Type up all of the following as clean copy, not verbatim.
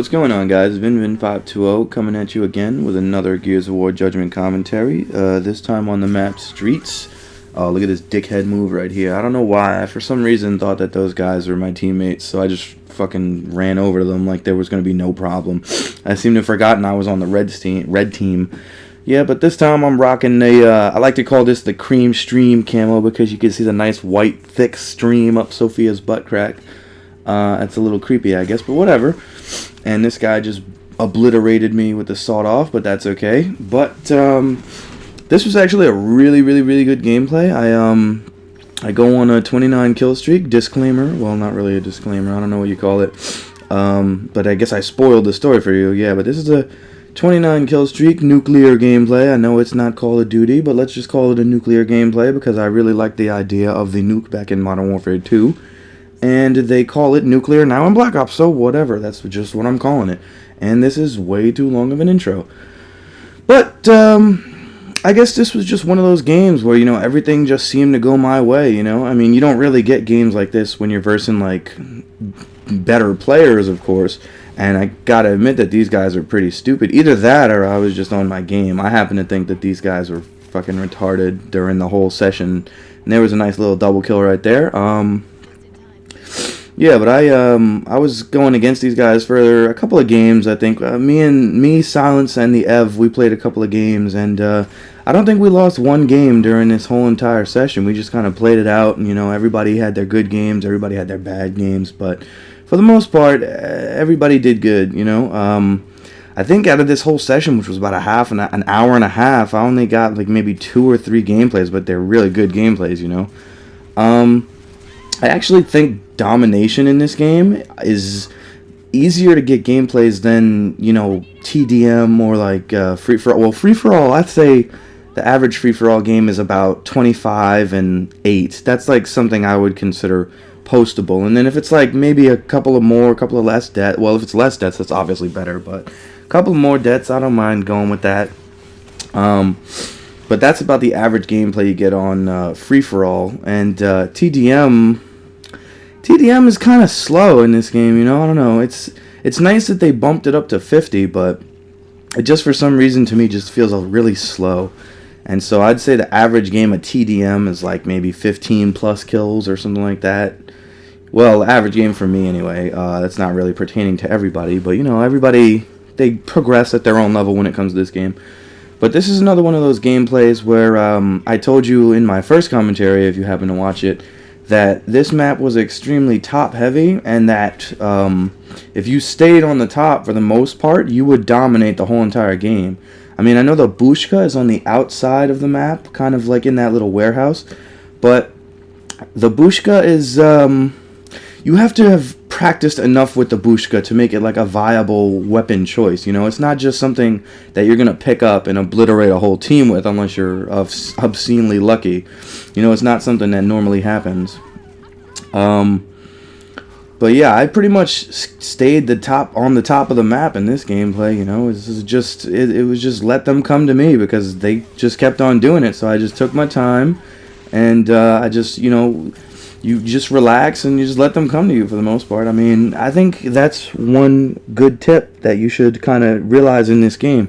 What's going on, guys? VinVin520 coming at you again with another Gears of War Judgment commentary. This time on the map Streets. Oh, look at this dickhead move right here. I don't know why. I, for some reason, thought that those guys were my teammates, so I just fucking ran over them like there was going to be no problem. I seem to have forgotten I was on the red team. Yeah, but this time I'm rocking a, I like to call this the cream stream camo because you can see the nice white thick stream up Sophia's butt crack. It's a little creepy, I guess, but whatever. And this guy just obliterated me with the sawed-off, but that's okay. But this was actually a really good gameplay. I go on a 29 kill streak. Disclaimer. Well, not really a disclaimer. I don't know what you call it. But I guess I spoiled the story for you. Yeah, but this is a 29 kill streak nuclear gameplay. I know it's not Call of Duty, but let's just call it a nuclear gameplay because I really like the idea of the nuke back in Modern Warfare 2. And they call it nuclear now in Black Ops, so whatever, that's just what I'm calling it. And this is way too long of an intro. But, I guess this was just one of those games where, you know, everything just seemed to go my way, you know? I mean, you don't really get games like this when you're versing, like, better players, of course. And I gotta admit that these guys are pretty stupid. Either that or I was just on my game. I happen to think that these guys were fucking retarded during the whole session. And there was a nice little double kill right there. Yeah, but I was going against these guys for a couple of games, I think. Me, Silence, and the Ev, we played a couple of games, and I don't think we lost one game during this whole entire session. We just kind of played it out, and, you know, everybody had their good games, everybody had their bad games, but for the most part, everybody did good, you know. I think out of this whole session, which was about an hour and a half, I only got like maybe 2 or 3 gameplays, but they're really good gameplays, you know. I actually think domination in this game is easier to get gameplays than, you know, TDM or like free-for-all. Well, free-for-all, I'd say the average free-for-all game is about 25 and 8. That's like something I would consider postable. And then if it's like maybe a couple of less deaths, well, if it's less deaths, that's obviously better, but a couple more deaths, I don't mind going with that. But that's about the average gameplay you get on free-for-all. And TDM is kind of slow in this game, you know. I don't know. It's nice that they bumped it up to 50, but it just for some reason to me just feels really slow. And so I'd say the average game of TDM is like maybe 15 plus kills or something like that. Well, the average game for me anyway. That's not really pertaining to everybody, but you know, everybody, they progress at their own level when it comes to this game. But this is another one of those gameplays where I told you in my first commentary, if you happen to watch it, that this map was extremely top heavy, and that if you stayed on the top for the most part, you would dominate the whole entire game. I mean, I know the Bushka is on the outside of the map, kind of like in that little warehouse, but the Bushka is, you have to have practiced enough with the Bushka to make it like a viable weapon choice, you know? It's not just something that you're gonna pick up and obliterate a whole team with unless you're obscenely lucky. You know, it's not something that normally happens. But yeah, I pretty much stayed on the top of the map in this gameplay, you know? It was just let them come to me because they just kept on doing it, so I just took my time, and I just, you know, you just relax and you just let them come to you for the most part. I mean, I think that's one good tip that you should kind of realize in this game.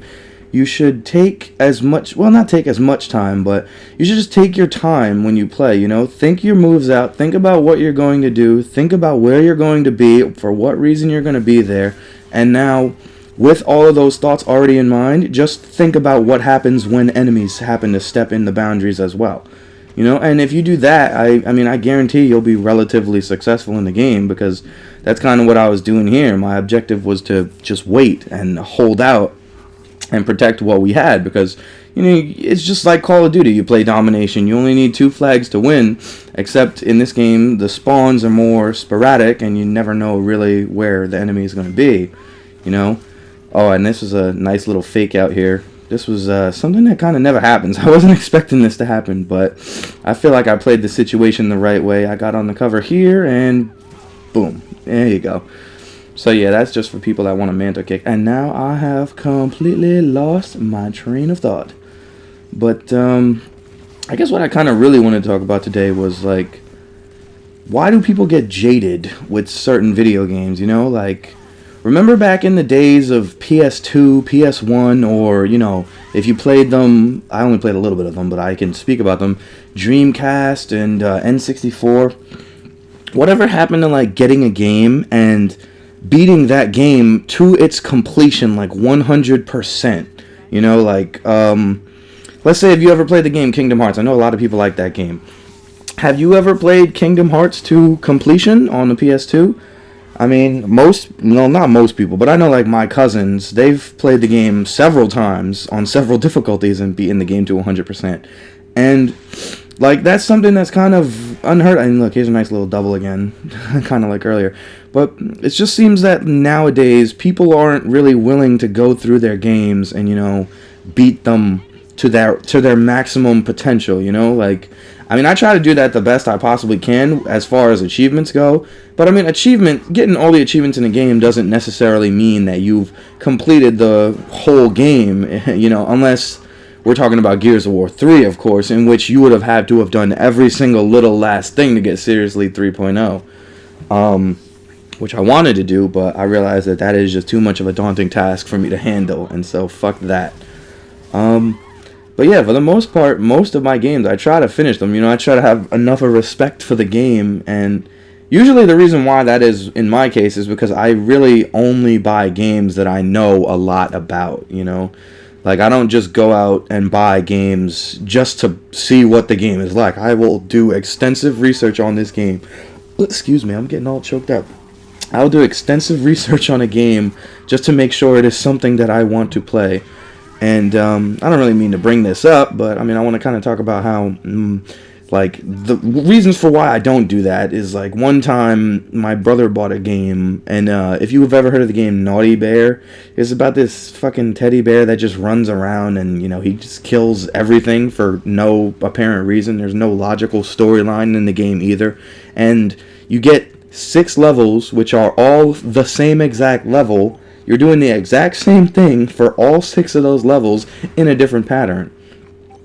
You should take as much, well, not take as much time, but you should just take your time when you play, you know? Think your moves out, think about what you're going to do, think about where you're going to be, for what reason you're going to be there, and now, with all of those thoughts already in mind, just think about what happens when enemies happen to step in the boundaries as well. You know, and if you do that, I mean, I guarantee you'll be relatively successful in the game, because that's kind of what I was doing here. My objective was to just wait and hold out and protect what we had, because, you know, it's just like Call of Duty. You play domination. You only need 2 flags to win, except in this game, the spawns are more sporadic, and you never know really where the enemy is going to be, you know. Oh, and this was a nice little fake out here. This was something that kind of never happens. I wasn't expecting this to happen, but I feel like I played the situation the right way. I got on the cover here, and boom. There you go. So yeah, that's just for people that want a Manta kick. And now I have completely lost my train of thought. But I guess what I kind of really wanted to talk about today was, like, why do people get jaded with certain video games, you know? Like, remember back in the days of PS2, PS1, or, you know, if you played them, I only played a little bit of them, but I can speak about them, Dreamcast and N64, whatever happened to, like, getting a game and beating that game to its completion, like 100%, you know, like, let's say if you ever played the game Kingdom Hearts. I know a lot of people like that game. Have you ever played Kingdom Hearts to completion on the PS2? I mean, not most people, but I know, like, my cousins, they've played the game several times on several difficulties and beaten the game to 100%. And, like, that's something that's kind of unheard of. And look, here's a nice little double again, kind of like earlier. But it just seems that nowadays people aren't really willing to go through their games and, you know, beat them to their maximum potential, you know? Like, I mean, I try to do that the best I possibly can as far as achievements go. But, I mean, getting all the achievements in a game doesn't necessarily mean that you've completed the whole game, you know, unless we're talking about Gears of War 3, of course, in which you would have had to have done every single little last thing to get Seriously 3.0. Which I wanted to do, but I realized that is just too much of a daunting task for me to handle, and so fuck that. But yeah, for the most part, most of my games, I try to finish them. You know, I try to have enough of respect for the game, and usually the reason why that is, in my case, is because I really only buy games that I know a lot about, you know? Like, I don't just go out and buy games just to see what the game is like. I will do extensive research on this game. Excuse me, I'm getting all choked up. I'll do extensive research on a game just to make sure it is something that I want to play. And I don't really mean to bring this up, but I mean, I want to kind of talk about how, like, the reasons for why I don't do that is, like, one time my brother bought a game, and if you've ever heard of the game Naughty Bear, it's about this fucking teddy bear that just runs around and, you know, he just kills everything for no apparent reason. There's no logical storyline in the game either. And you get 6 levels, which are all the same exact level. You're doing the exact same thing for all 6 of those levels in a different pattern.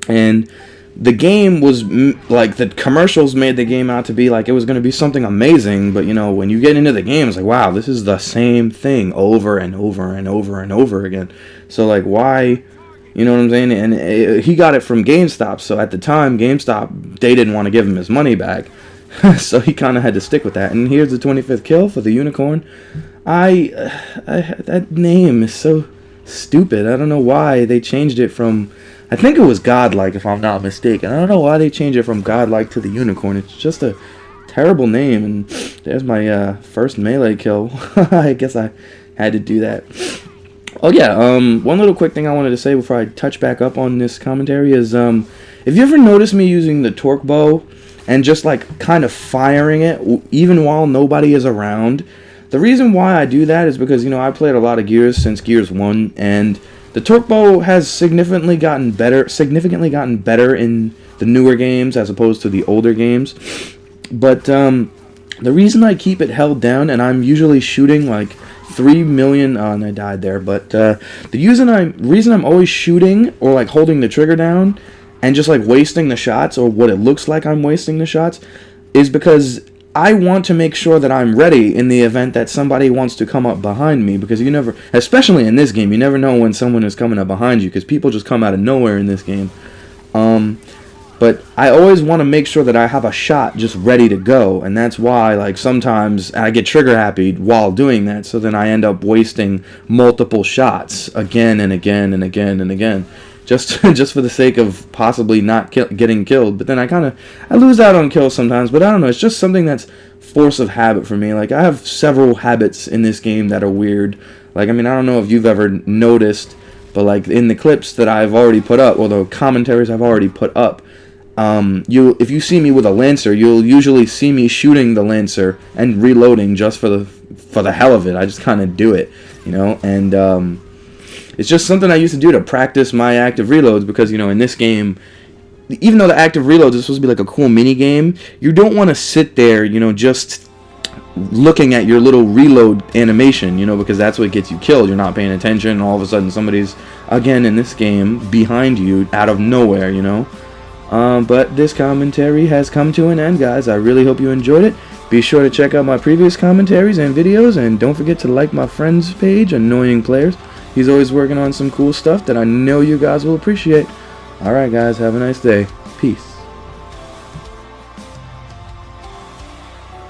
And the game was, like, the commercials made the game out to be like it was going to be something amazing, but, you know, when you get into the game, it's like, wow, this is the same thing over and over and over and over again. So, like, why, you know what I'm saying? And he got it from GameStop, so at the time, GameStop, they didn't want to give him his money back. So he kind of had to stick with that. And here's the 25th kill for the unicorn. That name is so stupid. I don't know why they changed it from, I think it was Godlike, if I'm not mistaken. I don't know why they changed it from Godlike to the unicorn. It's just a terrible name. And there's my first melee kill. I guess I had to do that. Oh yeah, one little quick thing I wanted to say before I touch back up on this commentary is, if you ever notice me using the torque bow and just, like, kind of firing it even while nobody is around, the reason why I do that is because, you know, I played a lot of Gears since Gears 1, and the torque bow has significantly gotten better in the newer games as opposed to the older games. But the reason I keep it held down, and I'm usually shooting like 3 million, and I died there, but the reason I'm always shooting or, like, holding the trigger down and just, like, wasting the shots, or what it looks like I'm wasting the shots, is because I want to make sure that I'm ready in the event that somebody wants to come up behind me, because you never, especially in this game, you never know when someone is coming up behind you, because people just come out of nowhere in this game. But I always want to make sure that I have a shot just ready to go, and that's why, like, sometimes I get trigger happy while doing that, so then I end up wasting multiple shots again and again and again and again. Just for the sake of possibly not getting killed. But then I lose out on kills sometimes. But I don't know, it's just something that's force of habit for me. Like, I have several habits in this game that are weird. Like, I mean, I don't know if you've ever noticed, but, like, in the clips that I've already put up, or the commentaries I've already put up, if you see me with a Lancer, you'll usually see me shooting the Lancer and reloading just for the hell of it. I just kind of do it, you know, and it's just something I used to do to practice my active reloads, because, you know, in this game, even though the active reloads is supposed to be like a cool mini game, you don't want to sit there, you know, just looking at your little reload animation, you know, because that's what gets you killed. You're not paying attention, and all of a sudden somebody's, again, in this game, behind you out of nowhere, you know. But this commentary has come to an end, guys. I really hope you enjoyed it. Be sure to check out my previous commentaries and videos, and don't forget to like my friend's page, Annoying Players. He's always working on some cool stuff that I know you guys will appreciate. Alright guys, have a nice day. Peace.